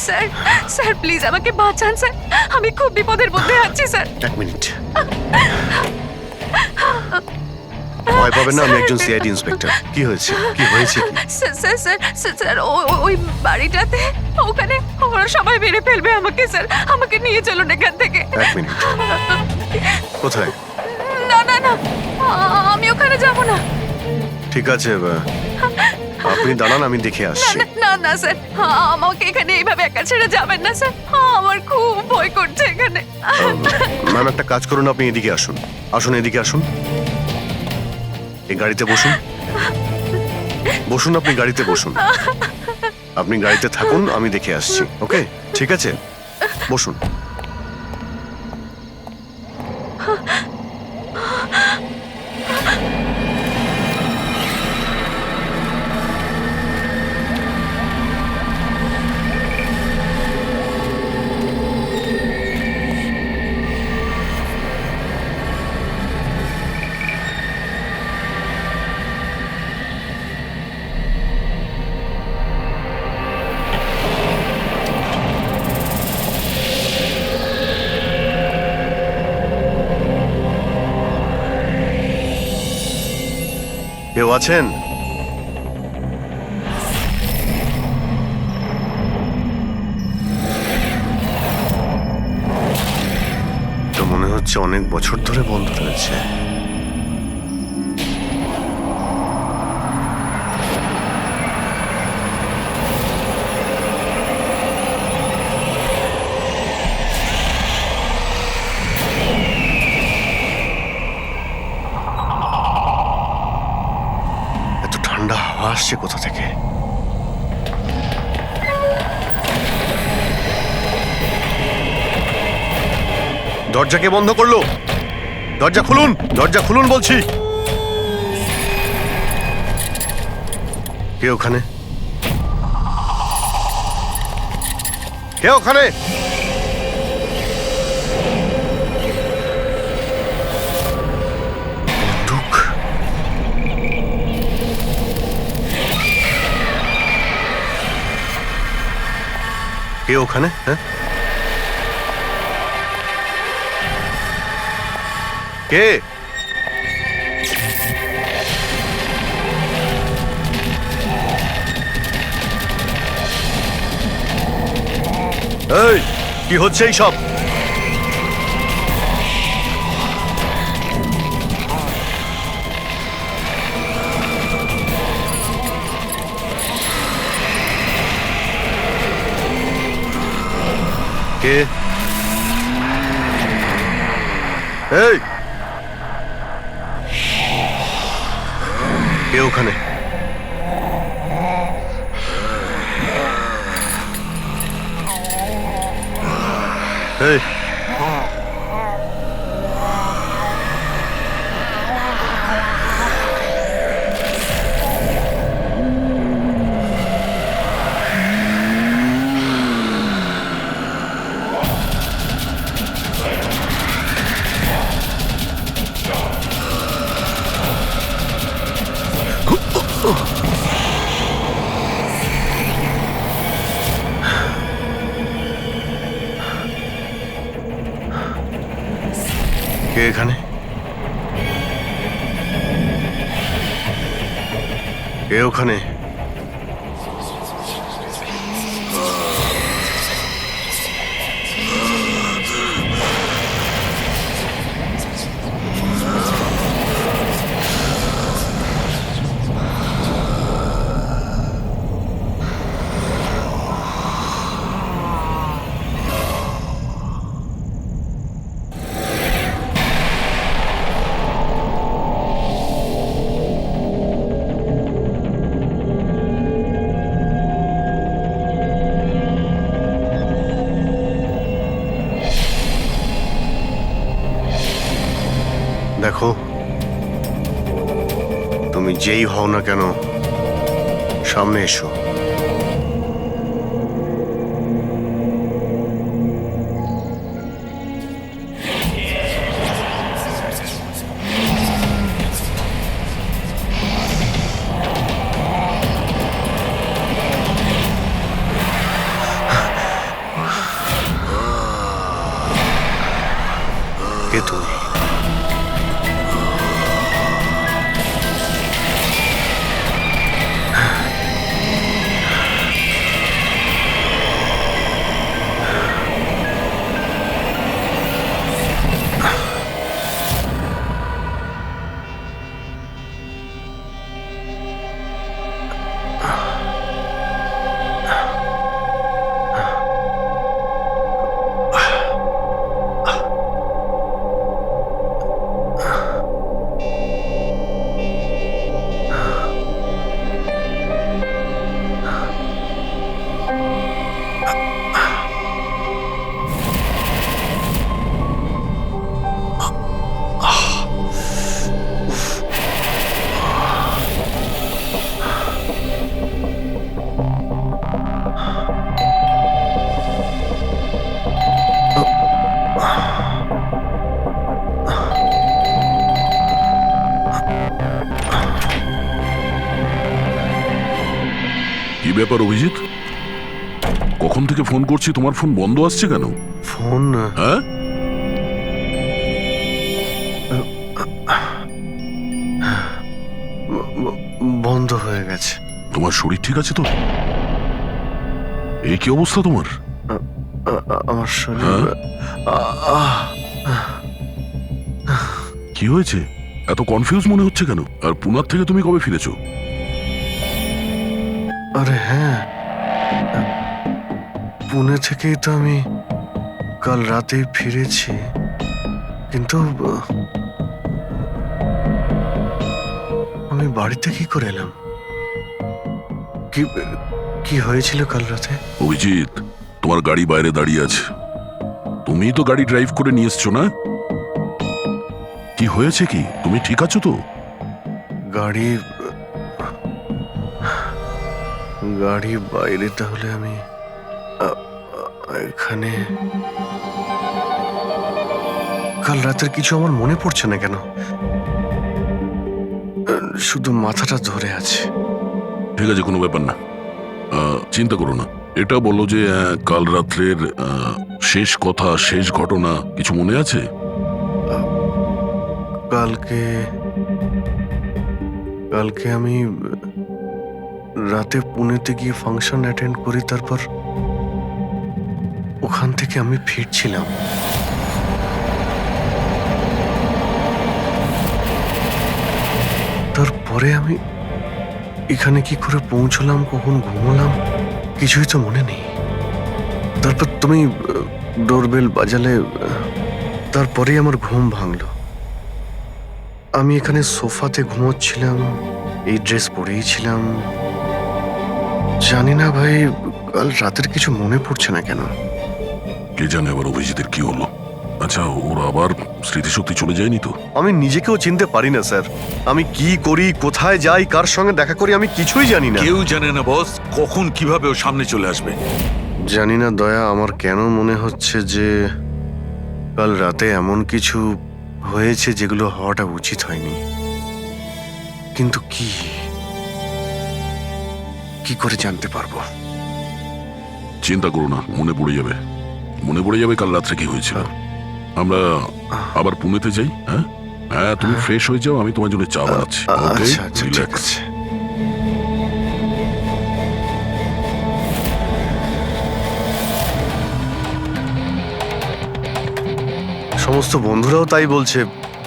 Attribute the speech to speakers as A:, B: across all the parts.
A: Sir sir please আমাকে বাঁচান sir, আমি খুব বিপদের মধ্যে আছি স্যার।
B: এক মিনিট, ভয় পাবেন না, আমি একজন সিআইডি ইন্সপেক্টর। কি হয়েছে, কি হয়েছে কি?
A: Sir sir sir sir, sir ওই বাড়িটাতে ওখানে ওরা সবাই মেরে ফেলবে আমাকে স্যার, আমাকে নিয়ে চলুন এখান থেকে।
B: এক মিনিট, কোথায়?
A: না না না, আমি ওখানে যাব না।
B: ঠিক আছে, আপনি দাঁড়ান, আমি দেখে
A: না
B: আসছি।
A: না না না স্যার, আমাকে এখানে এইভাবে একা ছেড়ে যাবেন না স্যার, আমার খুব ভয় করছে এখানে।
B: ম্যাম একটা কাজ করুন, আপনি এদিকে আসুন, আসুন এদিকে আসুন, এই গাড়িতে বসুন, বসুন, আপনি গাড়িতে বসুন, আপনি গাড়িতে থাকুন, আমি দেখে আসছি। ওকে, ঠিক আছে, বসুন। কেউ আছেন? তো মনে হচ্ছে অনেক বছর ধরে বন্ধ রয়েছে। এত ঠান্ডা হাওয়া আসছে কোথা থেকে? দরজা কে বন্ধ করলো? দরজা খুলুন, দরজা খুলুন বলছি। কে ওখানে? কে ওখানে? ঢুক। কে ওখানে? হ্যাঁ, কে? এই কি হচ্ছে এই সব? কে? এই কে ওখানে? এই কে এখানে? কে ওখানে? দেখো, তুমি যেই হও না কেন, সামনে এসো। কে তুমি?
C: কি ব্যাপার অভিজিৎ? কখন থেকে ফোন করছি, তোমার ফোন বন্ধ আসছে কেন?
B: ফোন
C: হ্যাঁ,
B: বন্ধ হয়ে গেছে।
C: তোমার শরীর ঠিক আছে তো? এই কি অবস্থা তোমার?
B: আমার শরীর
C: কি হয়েছে? এত কনফিউজ মনে হচ্ছে কেন? আর পুনার থেকে তুমি কবে ফিরেছো?
B: আরে হ্যাঁ, পুনে থেকেই তো আমি কাল রাতে ফিরেছি, কিন্তু আমি বাড়িতে কি করে এলাম? কি কি হয়েছিল কাল রাতে?
C: অভিজিৎ, তোমার গাড়ি বাইরে দাঁড়িয়ে আছে, তুমিই তো গাড়ি ড্রাইভ করে নিয়ে এসছো না? কি হয়েছে কি? তুমি ঠিক আছো তো?
B: গাড়ি গাড়ি বাইরে, তাহলে আমি এখানে কাল রাতের কিছু আমার মনে পড়ছে না কেন, শুধু মাথাটা ধরে আছে।
C: ঠিক আছে, কোনো ব্যাপার না, চিন্তা করো না। এটা বলো যে কাল রাত্রের শেষ কথা, শেষ ঘটনা কিছু মনে আছে?
B: কালকে কালকে আমি রাতে পুনেতে গিয়ে ফাংশন অ্যাটেন্ড করি, তারপর ওখান থেকে আমি ফিরছিলাম। তারপরে আমি এখানে কি করে পৌঁছলাম, কখন ঘুমোলাম, কিছুই তো মনে নেই। তারপর তুমি ডোরবেল বাজালে, তারপরেই আমার ঘুম ভাঙলো। আমি এখানে সোফাতে ঘুমোচ্ছিলাম, এই ড্রেস পরেই ছিলাম। জানি না ভাই, কাল রাতের কিছু মনে পড়ছে না কেন।
C: কে জানে আবার অভিজিতের কি হলো। আচ্ছা, ওর আবার স্মৃতিশক্তি চলে যায়নি তো?
B: আমি নিজেকেও চিনতে পারি না স্যার। আমি কি করি, কোথায় যাই, কার সঙ্গে দেখা করি, আমি কিছুই জানি না।
D: কেউ জানে না বস, কখন কিভাবে ও সামনে চলে আসবে।
B: জানি না দয়া, আমার কেন মনে হচ্ছে যে কাল রাতে এমন কিছু হয়েছে যেগুলো হওয়াটা উচিত হয়নি। কিন্তু কি কি করে জানতে পারবো?
C: চিন্তা করো না, মনে পড়ে যাবে, মনে পড়ে যাবে কাল রাত্রে কি হয়েছিল। আমরা আবার পুনেতে যাই। হ্যাঁ হ্যাঁ, তুমি ফ্রেশ হয়ে যাও, আমি তোমার জন্য চা বানাচ্ছি।
B: আচ্ছা আচ্ছা, ঠিক আছে। সমস্ত বন্ধুরাও তাই বলছে।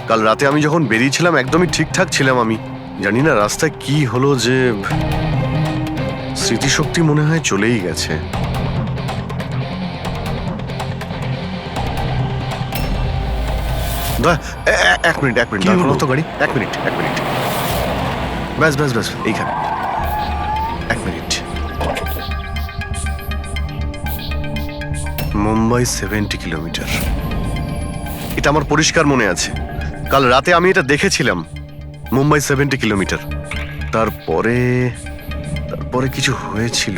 B: কাল রাতে আমি যখন বেরিয়েছিলাম একদমই ঠিকঠাক ছিলাম। আমি জানি না রাস্তায় কি হলো যে স্মৃতিশক্তি মনে হয় চলেই গেছে। এক মিনিট দাঁড় করাও তো গাড়ি। এক মিনিট ব্যাস এইখানে। এক মিনিট। মুম্বাই 70 কিলোমিটার, এটা আমার পরিষ্কার মনে আছে। কাল রাতে আমি এটা দেখেছিলাম, মুম্বাই 70 কিলোমিটার। তারপরে কিছু হয়েছিল।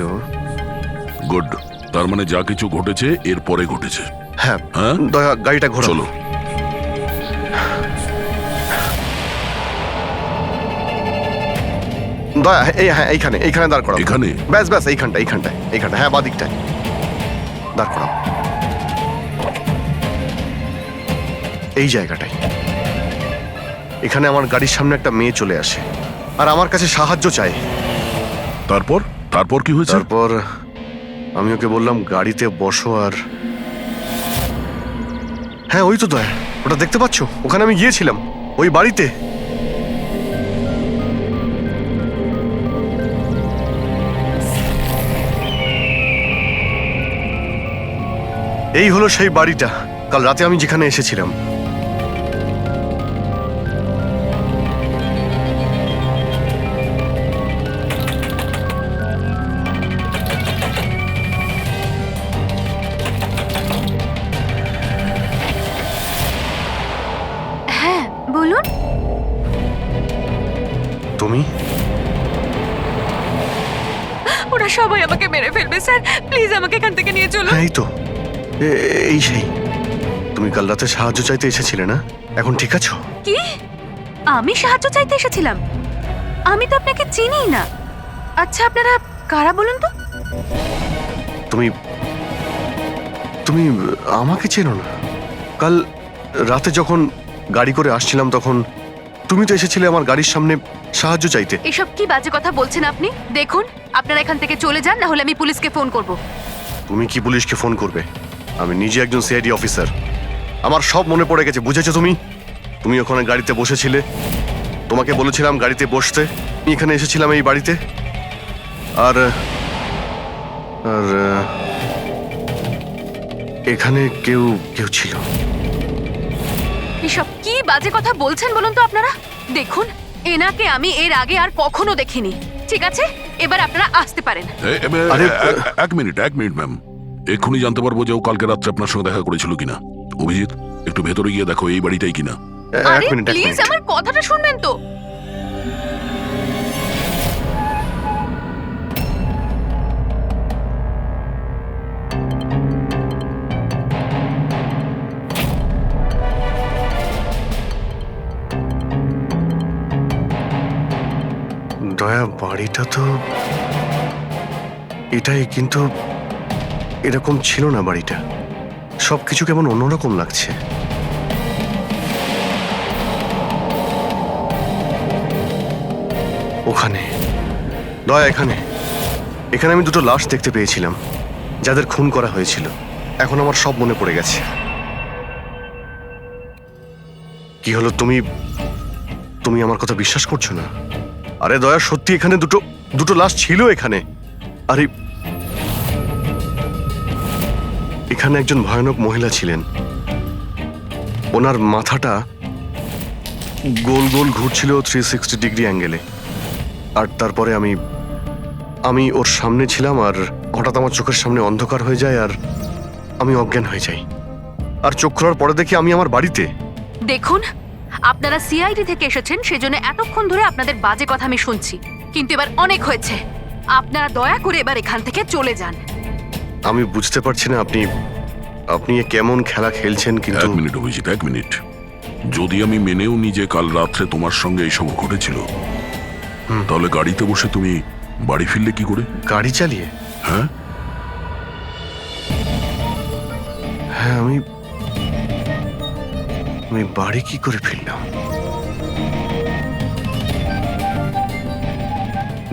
C: গুড, তার মানে যা কিছু ঘটেছে এরপরে ঘটেছে।
B: হ্যাঁ
C: হ্যাঁ,
B: দয়া গাড়িটা ঘোরাও।
C: চলো।
B: দয়া এইখানে দাঁড় করাও।
C: এখানে?
B: ব্যাস এইখানটায়। হ্যাঁ, বাদিকটায় দাঁড় করাও। এই জায়গাটাই। এখানে আমার গাড়ির সামনে একটা মেয়ে চলে আসে আর আমার কাছে সাহায্য চায়।
C: তারপর তারপর কি হয়েছে?
B: তারপর আমি ওকে বললাম গাড়িতে বসো, আর হ্যাঁ ওই তো দয়া, ওটা দেখতে পাচ্ছ? ওখানে আমি গিয়েছিলাম, ওই বাড়িতে। এই হলো সেই বাড়িটা কাল রাতে আমি যেখানে এসেছিলাম।
A: হ্যাঁ বলুন।
B: তুমি?
A: ওরা সবাই আমাকে মেরে ফেলবে স্যার, প্লিজ আমাকে এখান থেকে নিয়ে চলুন।
B: হ্যাঁ এই তো, এই সেই। তুমি কাল রাতে সাহায্য চাইতে এসেছিলে না? এখন ঠিক আছো?
A: কি? আমি সাহায্য চাইতে এসেছিলাম? আমি তো আপনাকে চিনিই না। আচ্ছা আপনারা কারা বলুন তো?
B: তুমি তুমি আমাকে চেনো না? কাল রাতে যখন গাড়ি করে আসছিলাম তখন তুমি তো এসেছিলে আমার গাড়ির সামনে সাহায্য চাইতে।
A: এসব কি বাজে কথা বলছেন আপনি? দেখুন আপনারা এখান থেকে চলে যান, না হলে আমি পুলিশকে ফোন করব।
B: তুমি কি পুলিশকে ফোন করবে? আমি নিজে একজন সিআইডি অফিসার, আমার সব মনে পড়ে গেছে। বুঝেছো তুমি? তুমি ওখানে গাড়িতে বসেছিলে, তোমাকে বলেছিলাম গাড়িতে বসতে। আমি এখানে এসেছিলাম এই বাড়িতে, আর আর এখানে কেউ কেউ ছিল।
A: এসব কি বাজে কথা বলছেন বলুন তো আপনারা? দেখুন এনাকে আমি এর আগে আর কখনো দেখিনি। ঠিক আছে, এবার আপনারা আসতে পারেন।
C: এক মিনিট ম্যাম, এক্ষুনি জানতে পারবো যে ও কালকে রাত্রে আপনার সঙ্গে দেখা করেছিল কিনা। অভিজিৎ, একটু ভেতরে গিয়ে দেখো এই বাড়িটাই কিনা।
A: আরে
B: এক মিনিট।
A: প্লিজ আমার কথাটা শুনবেন তো।
B: দয়া, বাড়িটা তো এটাই, কিন্তু এরকম ছিল না বাড়িটা। সবকিছু কেমন অন্যরকম লাগছে। ওখানে দয়া, এখানে এখানে আমি দুটো লাশ দেখতে পেয়েছিলাম, যাদের খুন করা হয়েছিল। এখন আমার সব মনে পড়ে গেছে। কি হলো, তুমি তুমি আমার কথা বিশ্বাস করছো না? আরে দয়া, সত্যি এখানে দুটো লাশ ছিল এখানে। আরে এখানে একজন ভয়ানক মহিলা ছিলেন, ওনার মাথাটা গোল গোল ঘুরছিল 360 ডিগ্রি অ্যাঙ্গেলে। আর তারপরে আমি ওর সামনে ছিলাম, আর হঠাৎ আমার চোখের সামনে অন্ধকার হয়ে যায়, আর আমি অজ্ঞান হয়ে যাই। আর চোখ খোলার পরে দেখি আমি আমার বাড়িতে।
A: দেখুন আপনারা সিআইডি থেকে এসেছেন, সেজন্য এতক্ষণ ধরে আপনাদের বাজে কথা আমি শুনছি, কিন্তু এবার অনেক হয়েছে। আপনারা দয়া করে এবার এখান থেকে চলে যান।
B: আমি বুঝতে পারছি না আপনি এ কেমন খেলা খেলছেন, কিন্তু
C: এক মিনিট অভিজিৎ, এক মিনিট। যদি আমি মেনেও নি যে কাল রাত্রে তোমার সঙ্গে এইসব ঘটেছিল, তাহলে গাড়িতে বসে তুমি বাড়ি ফিরলে কি করে?
B: গাড়ি চালিয়ে?
C: হ্যাঁ
B: হ্যাঁ, আমি বাড়ি কি করে ফিরলাম?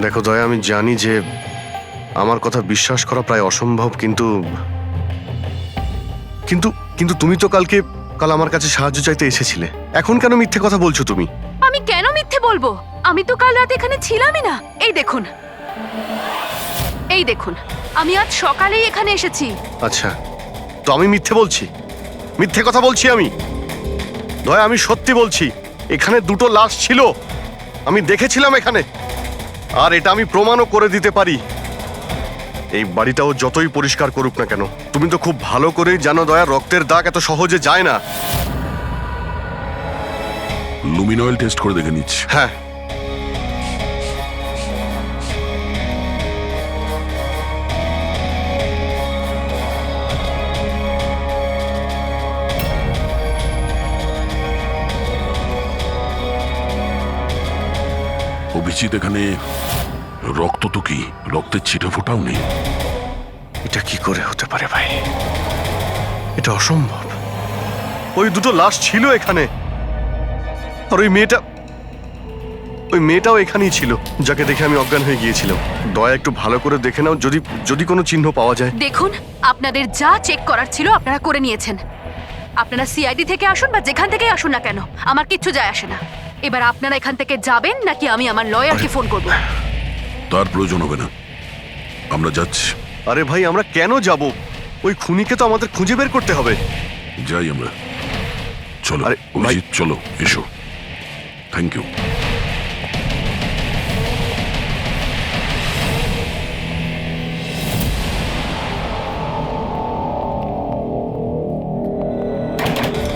B: দেখো দয়া, আমি জানি যে আমার কথা বিশ্বাস করা প্রায় অসম্ভব, কিন্তু কিন্তু কিন্তু তুমি তো কাল আমার কাছে সাহায্য চাইতে এসেছিলে। এখন কেন মিথ্যে কথা বলছো তুমি?
A: আমি কেন মিথ্যে বলবো? আমি তো কাল রাতে এখানে ছিলামই না। এই দেখুন, এই দেখুন, আমি আজ সকালেই এখানে এসেছি।
B: আচ্ছা, তো আমি মিথ্যে বলছি? মিথ্যে কথা বলছি আমি? দয়া, আমি সত্যি বলছি, এখানে দুটো লাশ ছিল, আমি দেখেছিলাম এখানে, আর এটা আমি প্রমাণও করে দিতে পারি। এই বাড়িটাও যতই পরিষ্কার করুক না কেন, তুমি তো খুব ভালো করেই জানো দয়া, রক্তের দাগ এত সহজে যায় না।
C: লুমিনয়েল টেস্ট করে দেখে নিচ্ছি।
B: হ্যাঁ,
C: অভিজিৎ, এখানে রক্ত তো কি, রক্তের ছিটে ফোটাও নেই।
B: এটা কি করে হতে পারে ভাই? এটা অসম্ভব। ওই দুটো লাশ ছিল এখানে, আর ওই মেয়েটাও এখানেই ছিল, যাকে দেখে আমি অজ্ঞান হয়ে গিয়েছিলাম। দয়া একটু ভালো করে দেখে নাও, যদি কোনো চিহ্ন পাওয়া যায়।
A: দেখুন, আপনাদের যা চেক করার ছিল আপনারা করে নিয়েছেন। আপনারা সিআইডি থেকে আসুন বা যেখান থেকেই আসুন না কেন, আমার কিচ্ছু যায় আসে না। এবার আপনারা এখান থেকে যাবেন নাকি আমি আমার লয়ারকে ফোন করব?
C: তার প্রয়োজন হবে না, আমরা যাচ্ছি।
B: আরে ভাই, আমরা কেন যাব? ওই খুনিকে তো আমাদের খুঁজে বের করতে হবে।
C: যাই আমরা, চলো।
B: আরে, ভাই-
C: অভিজিৎ, চলো, এসো। Thank you.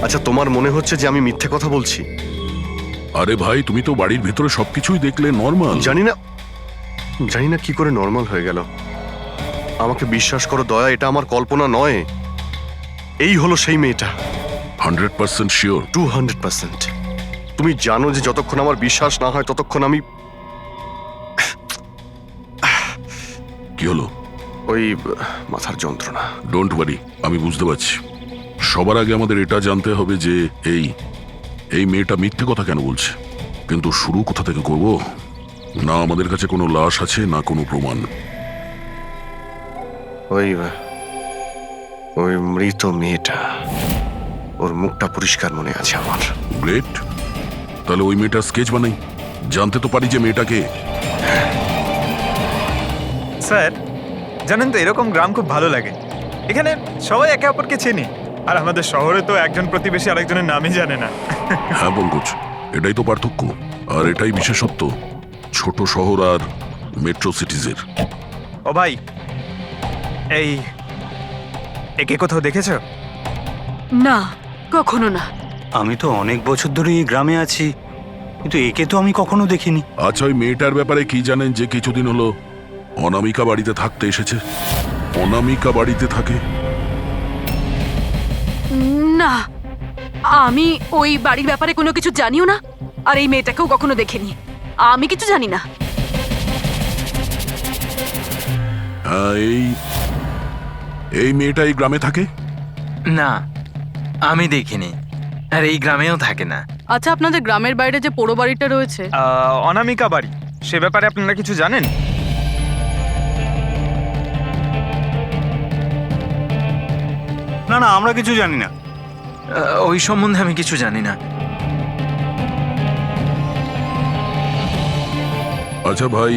B: আচ্ছা, তোমার মনে হচ্ছে যে আমি মিথ্যে কথা বলছি?
C: আরে ভাই, তুমি তো বাড়ির ভেতরে সবকিছুই দেখলে, নর্মাল।
B: জানি না কি করে নর্মাল হয়ে গেল। আমাকে বিশ্বাস করো দয়া, এটা আমার কল্পনা নয়। এই হলো সেই মেয়েটা।
C: 100% শিওর?
B: 200%। তুমি জানো যে যতক্ষণ আমার বিশ্বাস না হয় ততক্ষণ আমি
C: কি হলো?
B: ওই মাথার যন্ত্রণা।
C: ডোন্ট ওয়ারি, আমি বুঝতে পারছি। সবার আগে আমাদের এটা জানতে হবে যে এই মেয়েটা মিথ্যে কথা কেন বলছে। কিন্তু শুরু কোথা থেকে করব? না আমাদের কাছে কোনো লাশ আছে, না কোনো প্রমাণ।
B: ওই মৃত মেয়েটা, ওর মুখটা পরিষ্কার মনে আছে আমার।
C: গ্রেট, তাহলে ওই মেয়েটার স্কেচ বানাই, জানতে তো পারি যে মেয়েটাকে।
E: স্যার, জানেন তো এরকম গ্রাম খুব ভালো লাগে। এখানে সবাই একে অপরকে চেনে, আর আমাদের শহরে তো একজন প্রতিবেশী আরেকজনের নামই জানে না।
C: হ্যাঁ পঙ্কজ, এটাই তো পার্থক্য, আর এটাই বিশেষত্ব ছোট শহর আর মেট্রো সিটিজের।
E: ও ভাই, একে কোথাও দেখেছো?
A: না, কখনো না।
F: আমি তো অনেক বছর ধরে এই গ্রামে আছি, কিন্তু একে তো আমি কখনো দেখিনি।
C: আচ্ছা, ওই মেয়েটার ব্যাপারে কি জানেন যে কিছুদিন হলো অনামিকা বাড়িতে থাকতে এসেছে? অনামিকা বাড়িতে থাকে?
A: না, আমি ওই বাড়ির ব্যাপারে কোনো কিছু জানিও না, আর এই মেয়েটাকেও কখনো দেখিনি। আমি কিছু জানি না।
C: হ্যাঁ, এই মেয়েটা এই গ্রামে থাকে?
G: না, আমি দেখিনি, আর এই গ্রামেও থাকে না।
H: আচ্ছা, আপনাদের গ্রামের বাইরে যে পোড়ো বাড়িটা রয়েছে,
E: অনামিকা বাড়ি, সে ব্যাপারে আপনারা কিছু জানেন?
F: না না, আমরা কিছু জানি না।
G: ওই সম্বন্ধে আমি কিছু জানি না।
C: আচ্ছা ভাই,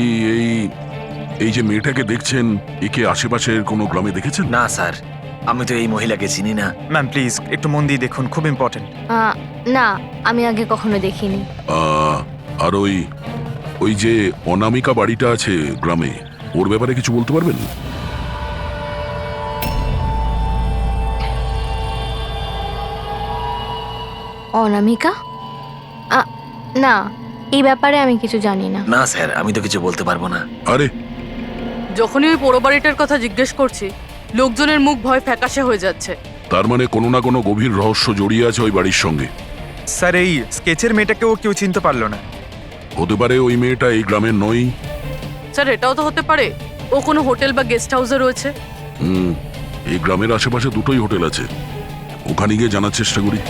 C: এই যে মেয়েটাকে দেখছেন, একে আশেপাশের কোনো গ্রামে দেখেছেন?
D: না স্যার, আমি তো এই মহিলাকে চিনি না।
E: ম্যাম প্লিজ একটু মন দিয়ে দেখুন, খুব ইম্পর্টেন্ট।
I: না, আমি আগে কখনো দেখিনি।
C: আর ওই যে অনামিকা বাড়িটা আছে গ্রামে, ওর ব্যাপারে কিছু বলতে পারবেন?
I: অনামিকা? না, এই ব্যাপারে আমি কিছু জানি না।
D: না স্যার, আমি তো কিছু বলতে পারবো না।
C: আরে,
H: যখনই ওই পোড়ো বাড়িটার কথা জিজ্ঞেস করছি, লোকজনের মুখ ভয় ফ্যাকাশে হয়ে যাচ্ছে।
C: তার মানে কোনো না কোনো গভীর রহস্য জড়িয়ে আছে ওই বাড়ির সঙ্গে।
E: স্যার, এই স্কেচের মেয়েটাকেও কেউ চিনতে পারলো না।
C: হতে পারে ওই মেয়েটা এই গ্রামের নয়।
H: স্যার, এটাও তো হতে পারে ও কোনো হোটেল বা গেস্ট হাউসে রয়েছে।
C: এই গ্রামের আশেপাশে দুটোই হোটেল আছে, ওখানে গিয়ে জানার চেষ্টা করি।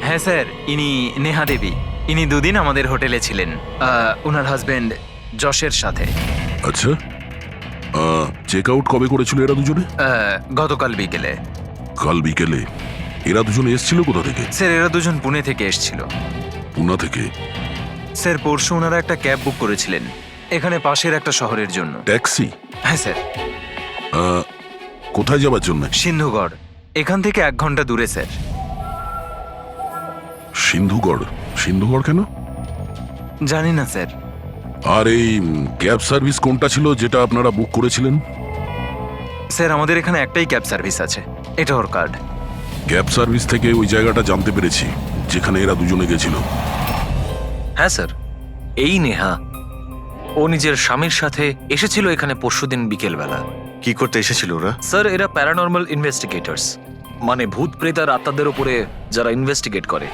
G: হ্যাঁ স্যার, ইনি নেহা দেবী। ইনি দুদিন আমাদের হোটেলে ছিলেন, ওনার হাজবেন্ড যশের সাথে।
C: আচ্ছা, চেক আউট কবে করেছিল এরা দুজনে?
G: গতকাল বিকেলে।
C: কাল বিকেলে? এরা দুজনে এসেছিল কোথা থেকে?
G: স্যার, এরা দুজন পুনে থেকে এসেছিল।
C: পুনা থেকে?
G: স্যার, পরশু ওনারা একটা ক্যাব বুক করেছিলেন এখানে পাশের একটা শহরের জন্য।
C: ট্যাক্সি?
G: হ্যাঁ স্যার।
C: কোথায় যাবার জন্য?
G: সিন্ধুগড়, এখান থেকে 1 ঘন্টা দূরে স্যার।
C: সিন্ধুগড়? সিন্ধুগড় কেন?
G: জানি না স্যার।
C: আর এই ক্যাব সার্ভিস কোনটা ছিল যেটা আপনারা বুক করেছিলেন?
G: স্যার, আমাদের এখানে একটাই ক্যাব সার্ভিস আছে, এটা ওর কার্ড।
C: ক্যাব সার্ভিস থেকে ওই জায়গাটা জানতে পেরেছি যেখানে এরা দুজনে গেছিল।
J: হ্যাঁ স্যার, এই নেহা ও নিজের স্বামীর সাথে এসেছিল এখানে পরশুদিন বিকেলবেলা।
B: কি করতে এসেছিল ওরা?
J: স্যার, এরা প্যারানর্মাল ইনভেস্টিগেটর্স, মানে ভূত প্রেত আর আত্মাদের উপরে যারা ইনভেস্টিগেট করে।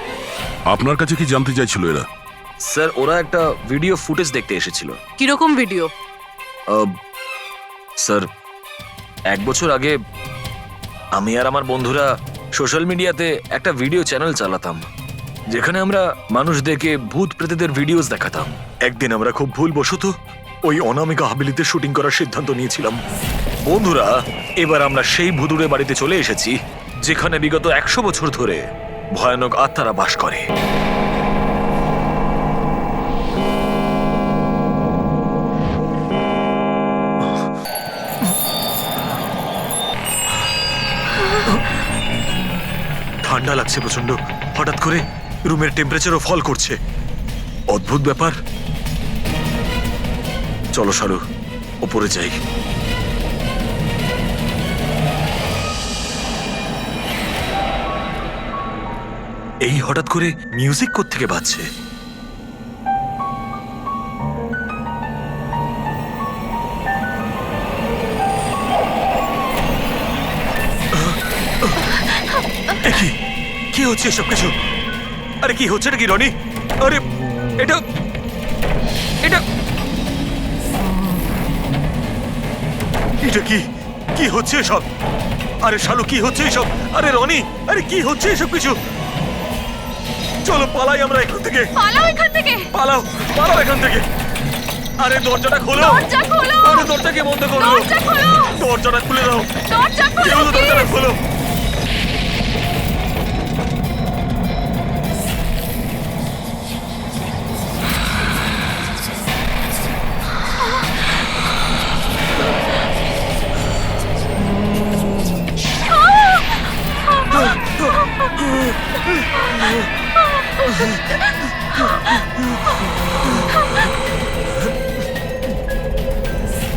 C: আপনার কাছে কি জানতে চাইছিল এরা?
D: স্যার ওরা একটা ভিডিও ফুটেজ দেখতে এসেছিল।
H: কিরকম ভিডিও?
D: স্যার 1 বছর আগে আমি আর আমার বন্ধুরা সোশ্যাল মিডিয়াতে একটা ভিডিও চ্যানেল চালাতাম, যেখানে আমরা মানুষদেরকে ভূত প্রেতদের ভিডিওস দেখাতাম। একদিন আমরা খুব ভুলবশত ওই অনামিকা হাভেলিতে শুটিং করার সিদ্ধান্ত নিয়েছিলাম। বন্ধুরা, এবার আমরা সেই ভুতুড়ে বাড়িতে চলে এসেছি, যেখানে বিগত 100 বছর ধরে ভয়ানক আত্মারা বাস করে। ঠান্ডা লাগছে প্রচন্ড। হঠাৎ করে রুমের টেম্পারেচারও ফল করছে। অদ্ভুত ব্যাপার। চলো শালু, ওপরে যাই। এই হঠাৎ করে মিউজিক কোত্থেকে বাজছে? কি হচ্ছে এসব কিছু? আরে কি হচ্ছে নাকি রনি? আরে এটা এটা এটা কি কি হচ্ছে এসব? আরে শালু, কি হচ্ছে এসব? আরে রনি, আরে কি হচ্ছে এসব কিছু? চলো পালাই আমরা এখান থেকে।
A: পালাও এখান থেকে।
D: পালাও, পালাও এখান থেকে। আরে দরজাটা খোলো।
A: দরজা খোলো।
D: আরে দরজাকে বন্ধ করো।
A: দরজা খোলো।
D: দরজাটা খুলে দাও।
A: দরজা খোলো।
D: কেউ দরজাটা খোলো।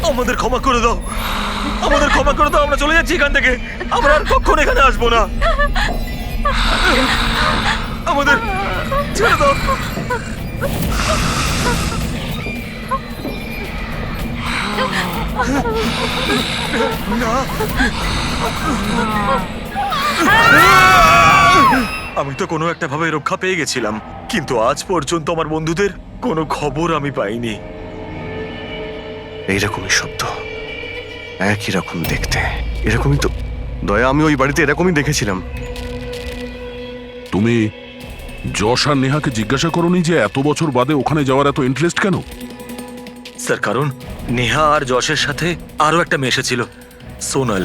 D: আমাদের ক্ষমা করে দাও, আমাদের ক্ষমা করে দাও। আমরা চলে যাচ্ছি এখান থেকে। আমরা আর কখনো এখানে আসবো না। আমাদের ছেড়ে দাও। না, আমি তো কোনো একটা ভাবে রক্ষা পেয়ে গেছিলাম, কিন্তু আজ পর্যন্ত আমার বন্ধুদের কোনো খবর আমি পাইনি।
B: এইরকমই শব্দ, একই রকম দেখতে, এরকমই তো। দয়া, আমি ওই বাড়িতে এরকমই দেখেছিলাম।
C: তুমি যশ আর নেহাকে জিজ্ঞাসা করোনি যে এত বছর বাদে ওখানে যাওয়ার এত ইন্টারেস্ট কেন?
D: স্যার, কারণ নেহা আর যশের সাথে আরো একটা মেয়ে এসেছিল, সোনাল।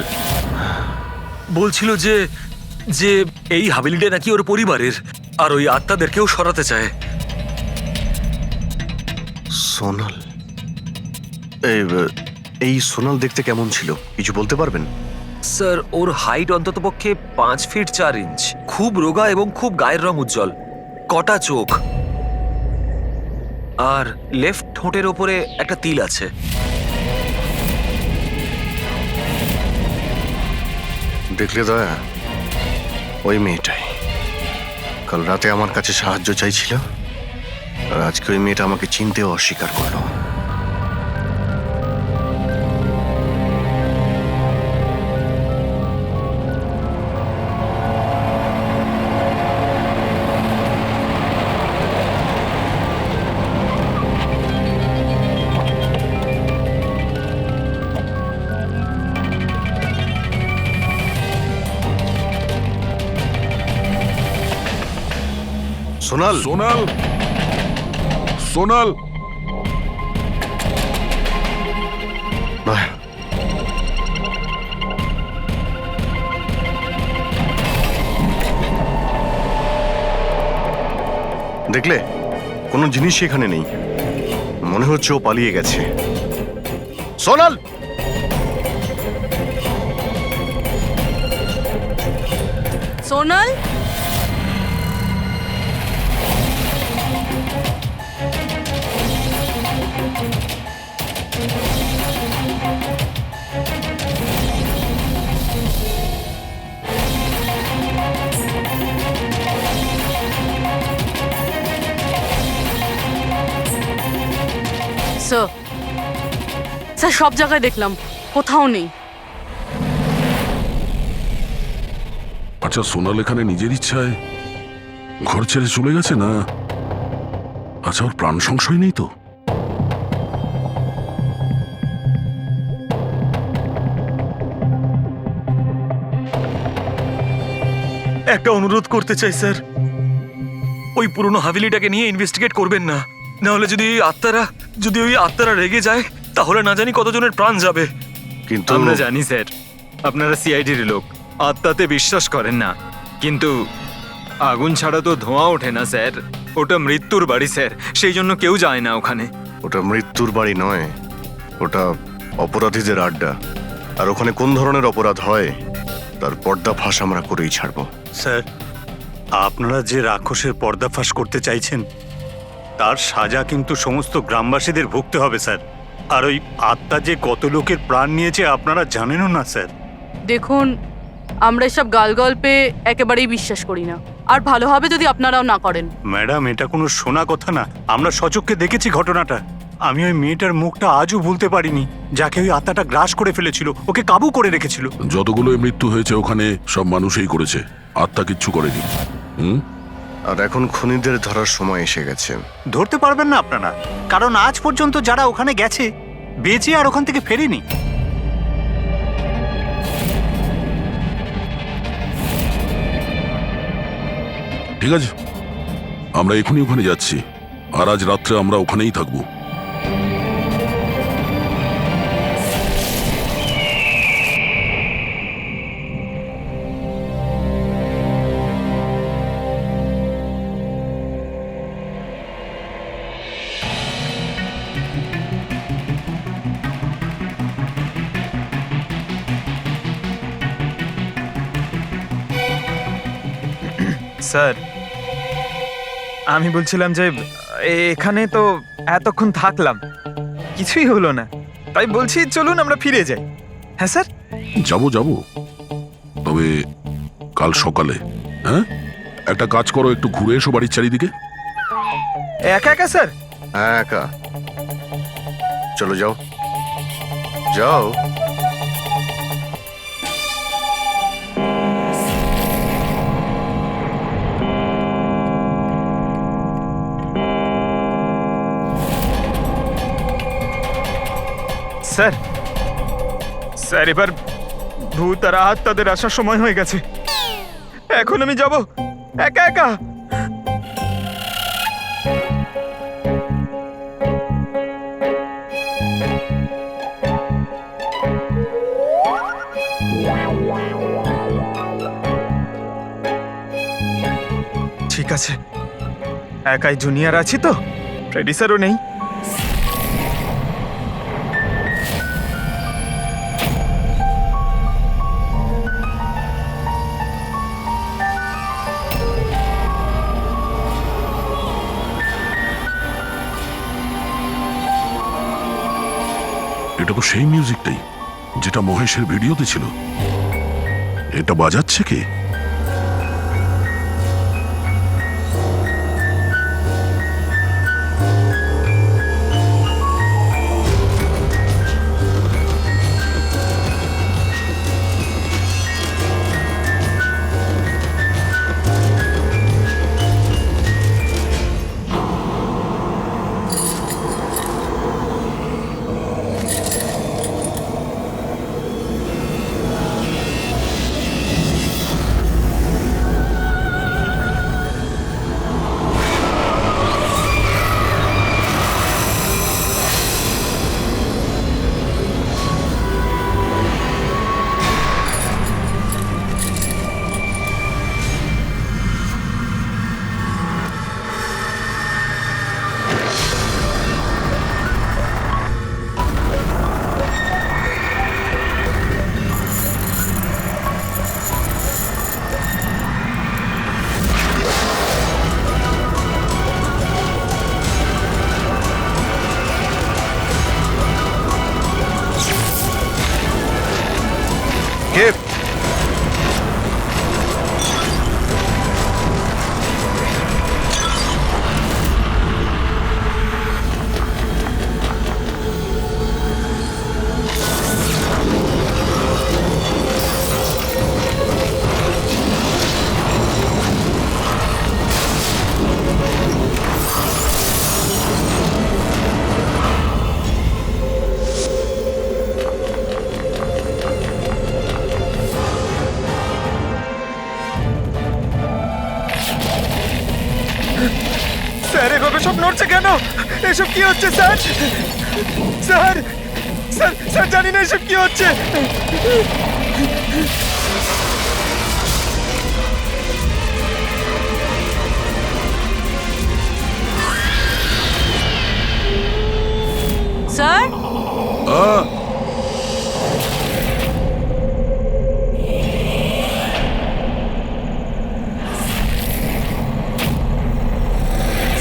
D: বলছিল যে যে এই হাভেলিটা নাকি ওর পরিবারের, আর ওই আত্মাদেরকেও সরাতে চায়।
B: সোনাল? এই সোনাল দেখতে কেমন ছিল, কিছু বলতে পারবেন?
D: স্যার, ওর হাইট অন্ততপক্ষে 5 ফিট 4 ইঞ্চ, খুব রোগা এবং খুব গায়ের রং উজ্জ্বল, কটা চোখ, আর লেফট ঠোঁটের ওপরে একটা তিল আছে।
B: দেখলে দয়া, ওই মেয়েটাই কাল রাতে আমার কাছে সাহায্য চাইছিল, আর আজকে ওই মেয়েটা আমাকে চিনতেও অস্বীকার করলো। সোনাল,
C: সোনাল, সোনাল।
B: দয়া, দেখলে কোনো জিনিসই এখানে নেই, মনে হচ্ছে ও পালিয়ে গেছে। সোনাল!
H: সোনাল, স্যার সব জায়গায় দেখলাম, কোথাও নেই।
C: আচ্ছা, সোনাল এখানে নিজের ইচ্ছায় ঘর ছেড়ে চলে গেছে না? আচ্ছা, ওর প্রাণ সংশয় নেই তো?
D: একটা অনুরোধ করতে চাই স্যার, ওই পুরনো হাভেলিটাকে নিয়ে ইনভেস্টিগেট করবেন না। না হলে যদি ওই আত্মারা রেগে যায়, তাহলে না জানি কতজনের প্রাণ যাবে।
B: কিন্তু
G: আমরা জানি স্যার, আপনারা সিআইডির লোক, আত্মাতে বিশ্বাস করেন না, কিন্তু আগুন ছাড়া তো ধোঁয়া ওঠে না স্যার। ওটা মৃত্যুর বাড়ি স্যার, সেই জন্য কেউ যায় না ওখানে।
B: ওটা মৃত্যুর বাড়ি নয়, ওটা অপরাধীদের আড্ডা। আর ওখানে কোন ধরনের অপরাধ হয় তার পর্দাফাঁস আমরা করেই ছাড়বো।
F: স্যার, আপনারা যে রাক্ষসের পর্দাফাঁস করতে চাইছেন তার সাজা কিন্তু সমস্ত গ্রামবাসীদের ভুগতে হবে স্যার। আর ওই আত্মা যে কত লোকের প্রাণ নিয়েছে আপনারা জানেনও না স্যার।
H: দেখুন, আমরা এসব গালগল্পে একেবারেই বিশ্বাস করি না, আর ভালো হবে যদি আপনারাও না করেন।
F: ম্যাডাম, এটা কোনো শোনা কথা না, আমরা সচক্ষে দেখেছি ঘটনাটা। আমি ওই মেয়েটার মুখটা আজও ভুলতে পারিনি, যাকে ওই আত্মাটা গ্রাস করে ফেলেছিল, ওকে কাবু করে রেখেছিল।
C: যতগুলো মৃত্যু হয়েছে ওখানে সব মানুষই করেছে, আত্মা কিচ্ছু করেনি।
B: আর এখন খুনিদের ধরার সময় এসে গেছে।
F: ধরতে পারবেন না আপনারা, কারণ আজ পর্যন্ত যারা ওখানে গেছে বেঁচে আর ওখান থেকে ফেরেনি।
C: ঠিক আছে, আমরা এখনই ওখানে যাচ্ছি, আর আজ রাত্রে আমরা ওখানেই থাকবো।
E: স্যার, আমি বলছিলাম যে এখানে তো এতক্ষণ থাকলাম, কিছুই হলো না, তাই বলছি চলুন আমরা ফিরে যাই। হ্যাঁ স্যার।
C: যাবো, তবে কাল সকালে। হ্যাঁ, একটা কাজ করো, একটু ঘুরে এসো বাড়ির চারিদিকে।
E: একা একা স্যার?
B: হ্যাঁ, একা। চলো, যাও যাও।
E: স্যার, স্যার, এবার ভূত আর আত্মাদের আসার সময় হয়ে গেছে। এখন আমি যাব একা একা? ঠিক আছে, একাই জুনিয়র আছি তো, ফ্রেডি স্যারও নেই।
C: এটা তো সেই মিউজিকটাই যেটা মহেশের ভিডিওতে ছিল। এটা বাজাচ্ছে কে?
E: স্যার এভাবে সব নড়ছে কেন? এসব কি হচ্ছে স্যার? স্যার স্যার স্যার জানি না এসব কি হচ্ছে।
H: স্যার
C: আহ!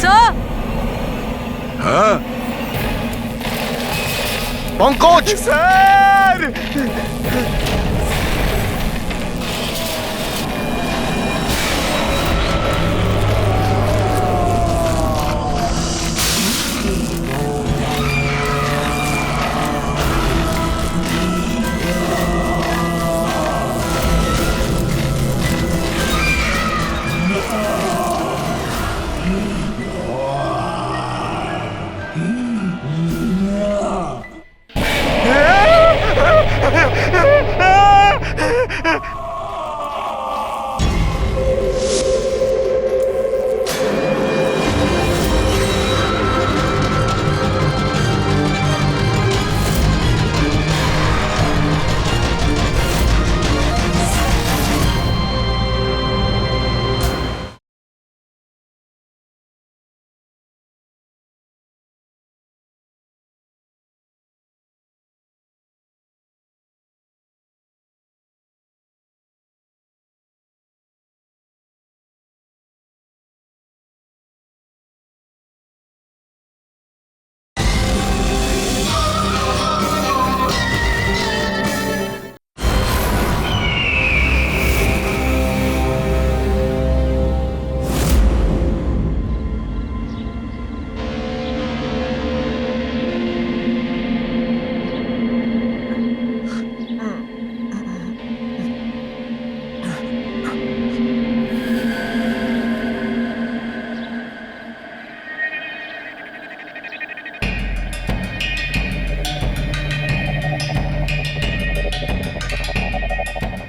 H: স্যার
C: হ্যাঁ
B: পঙ্কজ!
E: স্যার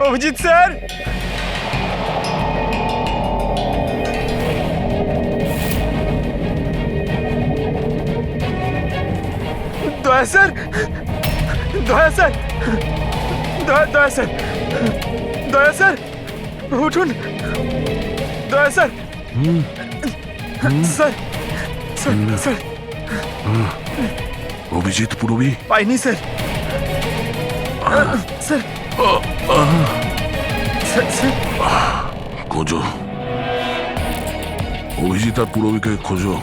E: অভিজিৎ স্যার, দয়া স্যার, দয়া স্যার, দয়া স্যার, দয়া স্যার, উঠুন, দয়া sir, sir, sir, sir,
C: Abhijit Purabi
E: পাইনি স্যার, স্যার, স্যার, স্যার,
C: খোঁজো, অভিজিৎ আর পুরবীকে খোঁজো।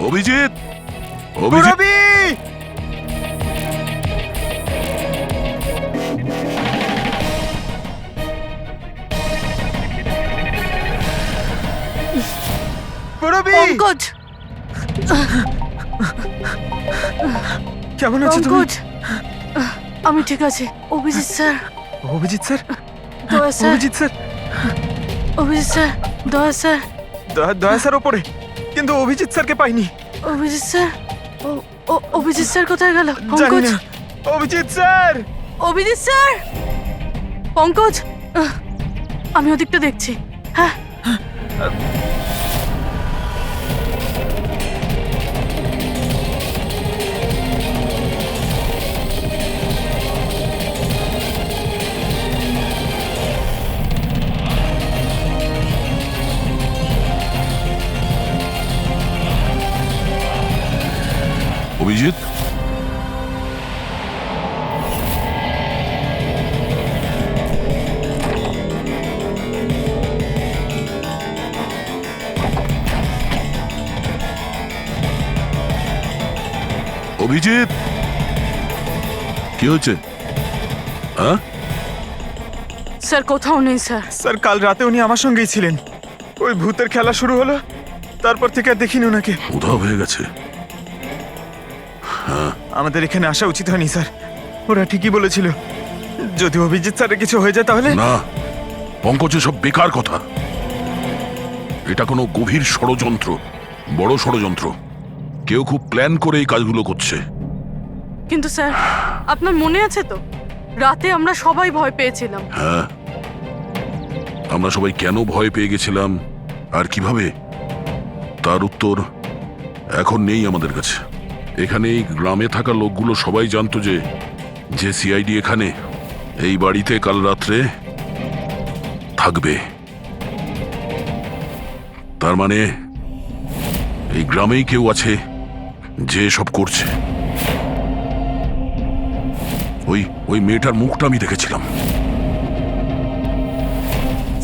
C: অভিজিৎ, অভিজিৎ,
E: পুরবী! পুরবী!
H: পঙ্কজ
E: কেমন আছো তুমি?
H: পঙ্কজ আমি ঠিক আছি। অভিজিৎ স্যার,
E: অভিজিৎ স্যার,
H: দয়া sir,
E: Abhijit sir,
H: Abhijit sir, দয়া স্যার,
E: দয়া স্যার ওপরে, কিন্তু অভিজিৎ স্যারকে পাইনি।
H: অভিজিৎ স্যার, অভিজিৎ স্যার কোথায় গেল?
E: জানি
H: পঙ্কজ,
E: না। অভিজিৎ স্যার!
H: অভিজিৎ স্যার, পঙ্কজ আমি ওদিকটা দেখছি। হ্যাঁ
C: অভিজিৎ, অভিজিৎ, কি হচ্ছে? হ্যাঁ,
H: স্যার কোথাও নেই স্যার।
E: স্যার কাল রাতে উনি আমার সঙ্গেই ছিলেন। ওই ভূতের খেলা শুরু হলো, তারপর থেকে আর দেখিনি ওনাকে।
C: উধাও হয়ে গেছে।
E: আমাদের এখানে আসা উচিত হয়নি স্যার। ওরা ঠিকই বলেছিল, যদি অভিজিৎ স্যারের কিছু হয়ে যায় তাহলে।
C: না পঙ্কজ, সব বেকার কথা। এটা কোনো গভীর ষড়যন্ত্র, বড় ষড়যন্ত্র। কেউ খুব প্ল্যান করে এই কাজগুলো করছে।
H: কিন্তু স্যার আপনার মনে আছে তো, রাতে আমরা সবাই ভয় পেয়েছিলাম।
C: হ্যাঁ, আমরা সবাই কেন ভয় পেয়ে গেছিলাম আর কিভাবে, তার উত্তর এখন নেই আমাদের কাছে। এখানে এই গ্রামে থাকা লোকগুলো সবাই জানতো যে যে সিআইডি এখানে এই বাড়িতে কাল রাত্রে থাকবে। তার মানে এই গ্রামেই কেউ আছে যে সব করছে। ওই ওই মেয়েটার মুখটা আমি দেখেছিলাম।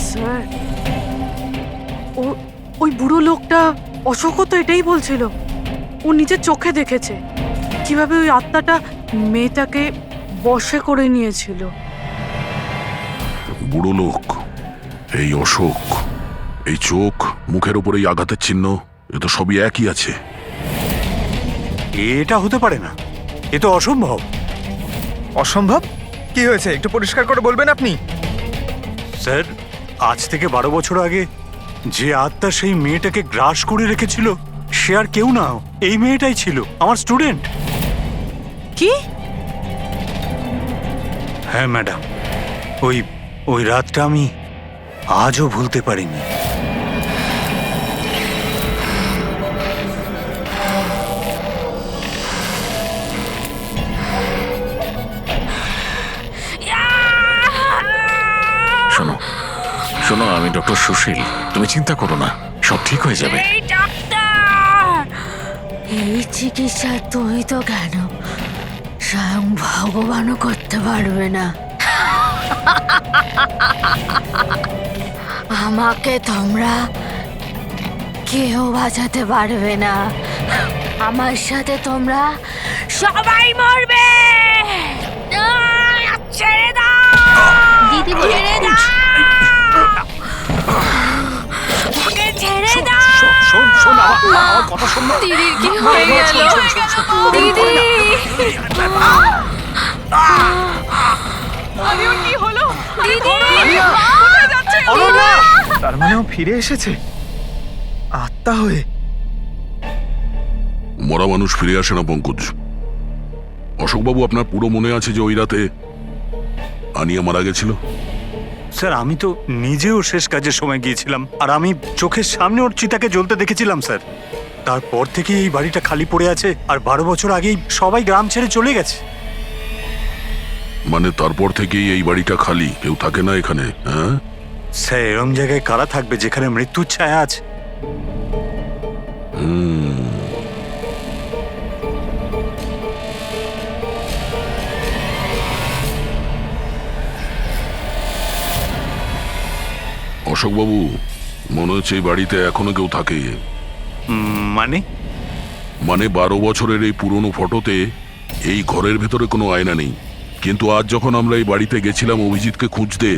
H: স্যার ওই বুড়ো লোকটা অশোকও তো এটাই বলছিল। ও নিজের চোখে দেখেছে কিভাবে ওই আত্মাটা মেয়েটাকে বশে করে নিয়েছিল।
C: বুড়ো লোক, এই অশোক, এই চোখ, মুখের উপর এই আঘাতের চিহ্ন, এ তো সবই একই আছে।
F: এটা হতে পারে না, এ তো অসম্ভব।
E: অসম্ভব? কি হয়েছে একটু পরিষ্কার করে বলবেন আপনি?
F: স্যার, আজ থেকে 12 বছর আগে যে আত্মা সেই মেয়েটাকে গ্রাস করে রেখেছিল সে আর কেউ না, এই মেয়েটাই ছিল, আমার স্টুডেন্ট।
H: কি?
F: হ্যাঁ ম্যাডাম, ওই রাতটা আমি আজও ভুলতে পারিনি।
K: শোনো শোনো, আমি ডক্টর সুশীল, তুমি চিন্তা করো না, সব ঠিক হয়ে যাবে।
I: এই চিকিৎসা তুই তো কেন, স্বয়ং ভগবানও করতে পারবে না। আমাকে তোমরা কেউ বাঁচাতে পারবে না। আমার সাথে তোমরা সবাই মরবে। ছেড়ে দাও দিদি, ছেড়ে দাও, ছেড়ে দাও। দিদির কি হয়ে গেল? দিদি,
H: কি হলো?
I: দিদি,
E: তার মানে ও ফিরে এসেছে আত্মা হয়ে।
C: মরা মানুষ ফিরে আসে না পঙ্কজ। অশোকবাবু, আপনার পুরো মনে আছে যে ওই রাতে আনিয়া মারা গেছিল?
F: স্যার, আমি তো নিজেও শেষ কাজের সময় গিয়েছিলাম, আর আমি চোখের সামনে ওর চিতাকে জ্বলতে দেখেছিলাম স্যার। তারপর থেকে এই বাড়িটা খালি পড়ে আছে, আর 12 বছর আগেই সবাই গ্রাম ছেড়ে চলে গেছে।
C: মানে তারপর থেকেই এই বাড়িটা খালি, কেউ থাকে না এখানে? হ্যাঁ
F: স্যার, এরম জায়গায় কারা থাকবে যেখানে মৃত্যুর ছায়া আছে?
C: অশোকবাবু, মনে হচ্ছে এই বাড়িতে এখনো কেউ থাকে।
F: মানে?
C: মানে 12 বছরের এই পুরনো ফটোতে এই ঘরের ভেতরে কোনো আয়না নেই, কিন্তু আজ যখন আমরা এই বাড়িতে গেছিলাম অভিজিৎকে খুঁজতে,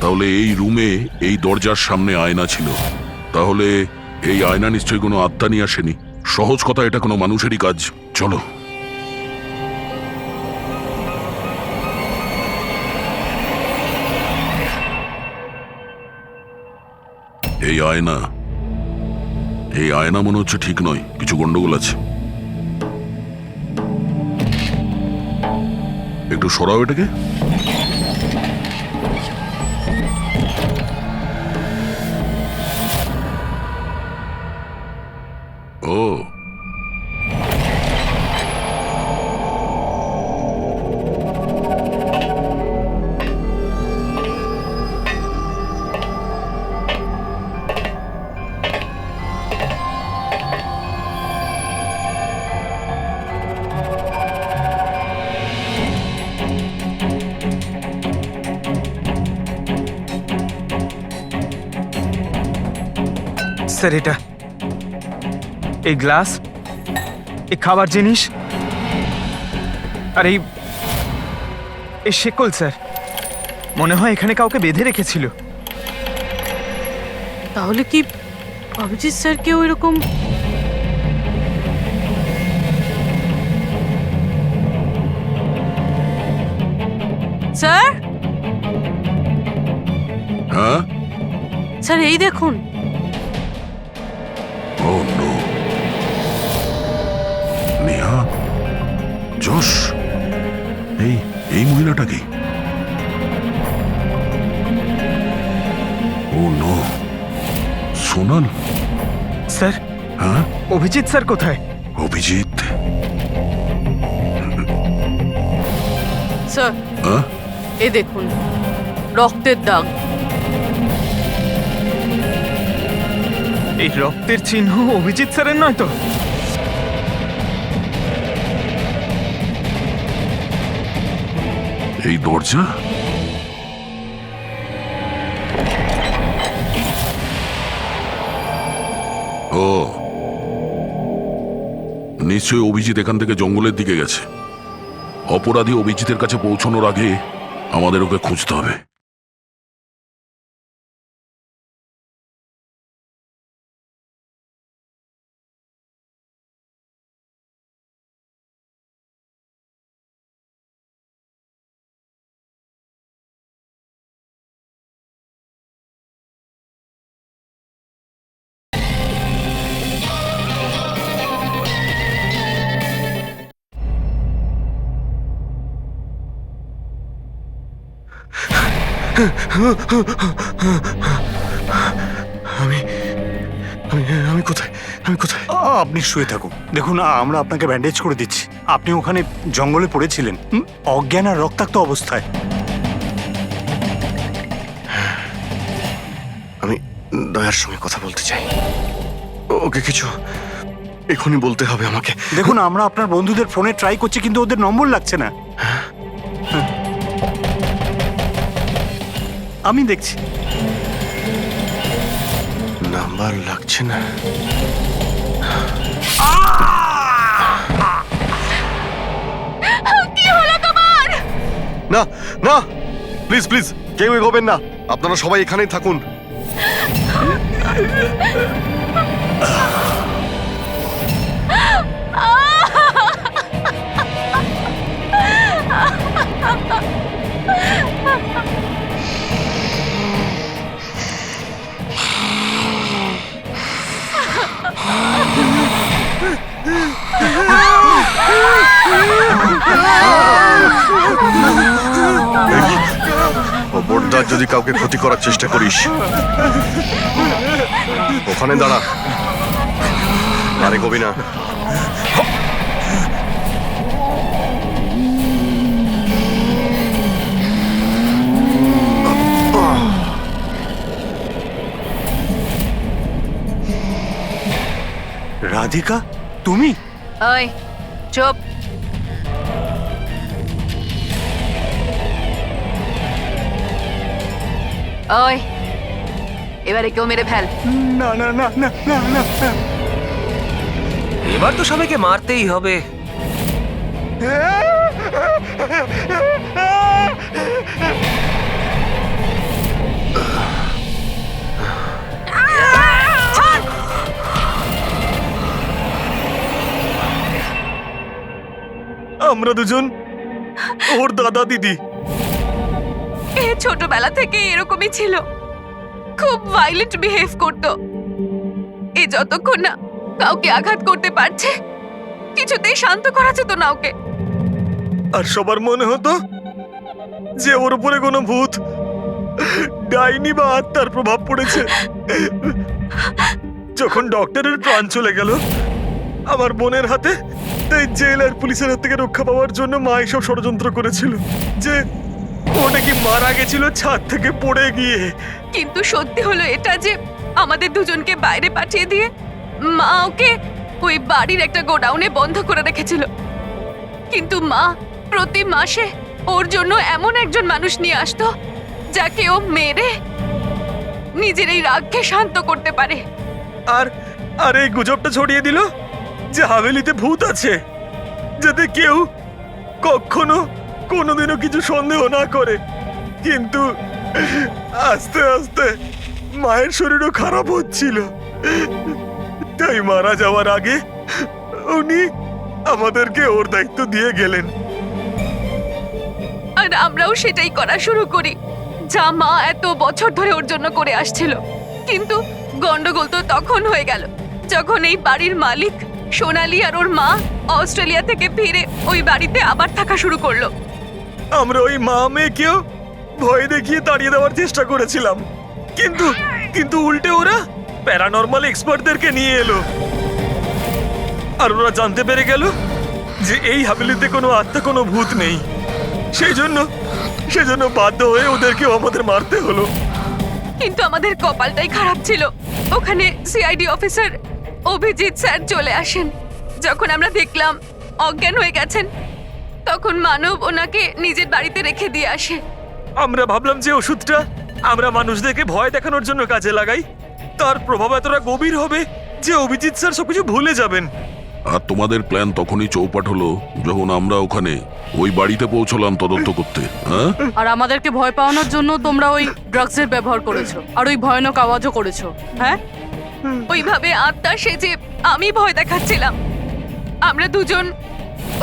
C: তাহলে এই রুমে এই দরজার সামনে আয়না ছিল। তাহলে এই আয়না নিশ্চয়ই কোনো আত্মা নিয়ে আসেনি। সহজ কথা, এটা কোনো মানুষেরই কাজ। চলো। এই আয়না, এই আয়না মনে হচ্ছে ঠিক নয়, কিছু গন্ডগোল আছে। একটু সরাও এটাকে। ও,
E: স্যার, এটা এই গ্লাস, এই খাবার জিনিস, আর এই শেকল স্যার, মনে হয় এখানে কাউকে বেঁধে রেখেছিল।
H: তাহলে কি অভিজিৎ স্যার কেউ এরকম? স্যার,
C: হ্যাঁ,
H: স্যার এই দেখুন।
C: ও নো, নেহা, যশ, এই মহিলাটা কি? ও নো, সোনাল।
E: স্যার,
C: হ্যাঁ,
E: অভিজিৎ স্যার কোথায়?
C: অভিজিৎ?
H: স্যার
C: হ্যাঁ?
H: এ দেখুন রক্তের দাগ।
E: এই রক্তের চিহ্ন অভিজিৎ স্যারের নয় তো?
C: এই দরজা? ও, নিশ্চয়ই অভিজিৎ এখান থেকে জঙ্গলের দিকে গেছে। অপরাধী অভিজিতের কাছে পৌঁছানোর আগে আমাদের ওকে খুঁজতে হবে।
B: আমি আমি আমি কোথায় আমি কোথায়?
F: আপনি শুয়ে থাকুন। দেখুন আমরা আপনাকে ব্যান্ডেজ করে দিচ্ছি। আপনি ওখানে জঙ্গলে পড়েছিলেন অজ্ঞান আর রক্তাক্ত অবস্থায়।
B: আমি দয়ার সঙ্গে কথা বলতে চাই। ওকে কিছু এখনই বলতে হবে আমাকে।
F: দেখুন আমরা আপনার বন্ধুদের ফোনে ট্রাই করছি কিন্তু ওদের নম্বর লাগছে না। আমি দেখছি
B: নাম্বার লাগছে না।
A: কি হলো তোমার?
B: না না, প্লিজ প্লিজ কেউ এগোবেন না। আপনারা সবাই এখানেই থাকুন। খবরদার যদি কাউকে ক্ষতি করার চেষ্টা করিস, ওখানে দাঁড়া, আরে কবি না।
F: রাধিকা, তুমি?
A: ওই চুপ। ওই এবারে কেউ মেরে ফেল।
F: না না না না না না না।
J: এবার তো সবাইকে মারতেই হবে।
F: আমরা দুজন ওর দাদা দিদি।
A: এ ছোটবেলা থেকে এরকমই ছিল, খুব ভাইলেন্ট বিহেভ করতো। এ যতক্ষণ না কাউকে আঘাত করতে পারছে কিছুতেই শান্ত করা যেত না ওকে।
F: আর সবার মনে হতো যে ওর উপরে কোনো ভূত, ডাইনি বা আত্মার প্রভাব পড়েছে। যখন ডক্টরের প্রাণ চলে গেল আমার বোনের হাতে, তাই জেল আর পুলিশের হাত থেকে রক্ষা পাওয়ার জন্য মা এসব ষড়যন্ত্র করেছিল যে ও নাকি মারা গেছিল ছাদ থেকে পড়ে গিয়ে।
A: কিন্তু সত্যি হলো এটা যে আমাদের দুজনকে বাইরে পাঠিয়ে দিয়ে মা ওকে ওই বাড়ির একটা গোডাউনে বন্ধ করে রেখেছিল। কিন্তু মা প্রতি মাসে ওর জন্য এমন একজন মানুষ নিয়ে আসতো যাকে ও মেরে নিজের এই রাগকে শান্ত করতে পারে।
F: আর আর এই গুজবটা ছড়িয়ে দিল যে হাভেলিতে ভূত আছে, যাতে কেউ কখনো কোনোদিনও কিছু সন্দেহ না করে। কিন্তু আস্তে আস্তে মায়ের শরীরও খারাপ হচ্ছিল, তাই মারা যাওয়ার আগে উনি আমাদেরকে ওর দায়িত্ব দিয়ে গেলেন।
A: আর আমরাও সেটাই করা শুরু করি যা মা এত বছর ধরে ওর জন্য করে আসছিল। কিন্তু গন্ডগোল তো তখন হয়ে গেল যখন এই বাড়ির মালিক সোনালি আর ওর মা অস্ট্রেলিয়া থেকে ফিরে ওই বাড়িতে আবার থাকা শুরু করলো।
F: আমরা ওই মা মেয়েকেও ভয় দেখিয়ে তাড়িয়ে দেওয়ার চেষ্টা করেছিলাম, কিন্তু কিন্তু উল্টে ওরা প্যারানর্মাল এক্সপার্টদেরকে নিয়ে এলো।
D: আর ওরা জানতে পেরে গেল যে এই হাভেলিতে কোনো আত্মা কোনো ভূত নেই। সেই জন্য বাধ্য হয়ে ওদেরকেও আমাদের মারতে হলো।
A: কিন্তু আমাদের কপালটাই খারাপ ছিল। ওখানে সিআইডি অফিসার অভিজিৎ স্যার চলে আসেন। যখন আমরা দেখলাম অজ্ঞান হয়ে গেছেন, তখন মানব ওনাকে নিজের বাড়িতে রেখে দিয়ে আসে।
D: আমরা ভাবলাম যে ওষুধটা আমরা মানুষদেরকে ভয় দেখানোর জন্য কাজে লাগাই, তার প্রভাব এতটা গভীর হবে যে অভিজিৎ স্যার সবকিছু ভুলে যাবেন।
C: আর তোমাদের প্ল্যান তখনই চৌপাট হলো যখন আমরা ওখানে ওই বাড়িতে পৌঁছলাম তদন্ত করতে। হ্যাঁ,
H: আর আমাদেরকে ভয় পাওয়ানোর জন্য তোমরা ওই ড্রাগসের ব্যবহার করেছো আর ওই ভয়ানক আওয়াজও করেছো। হ্যাঁ,
A: ওইভাবে আত্মা সেজে আমি ভয় দেখাচ্ছিলাম। আমরা দুজন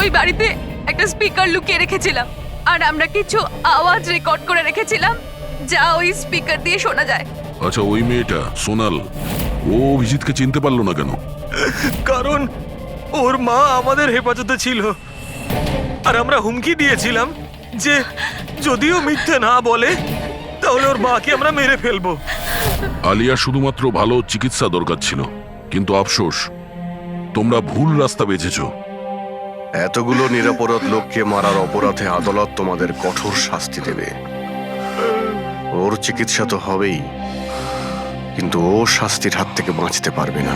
A: ওই বাড়িতে একটা স্পিকার লুকিয়ে রেখেছিলাম, আর আমরা কিছু আওয়াজ রেকর্ড করে রেখেছিলাম যা ওই স্পিকার দিয়ে শোনা যায়।
C: আচ্ছা, ওই মেয়েটা সোনাল, ও অভিজিৎকে চিনতে পারলো না কেন?
D: কারণ ওর মা আমাদের হেফাজতে ছিল, আর আমরা হুমকি দিয়েছিলাম যে যদিও মিথ্যে না বলে তাহলে ওর মাকে আমরা মেরে ফেলবো।
C: আলিয়া শুধুমাত্র ভালো চিকিৎসা দরকার ছিল, কিন্তু আফসোস তোমরা ভুল রাস্তা বেছেছো।
B: এতগুলো নিরপরাধ লোককে মারার অপরাধে আদালত তোমাদের কঠোর শাস্তি দেবে। ওর চিকিৎসা তো হবেই, কিন্তু ও শাস্তির হাত থেকে বাঁচতে পারবে না।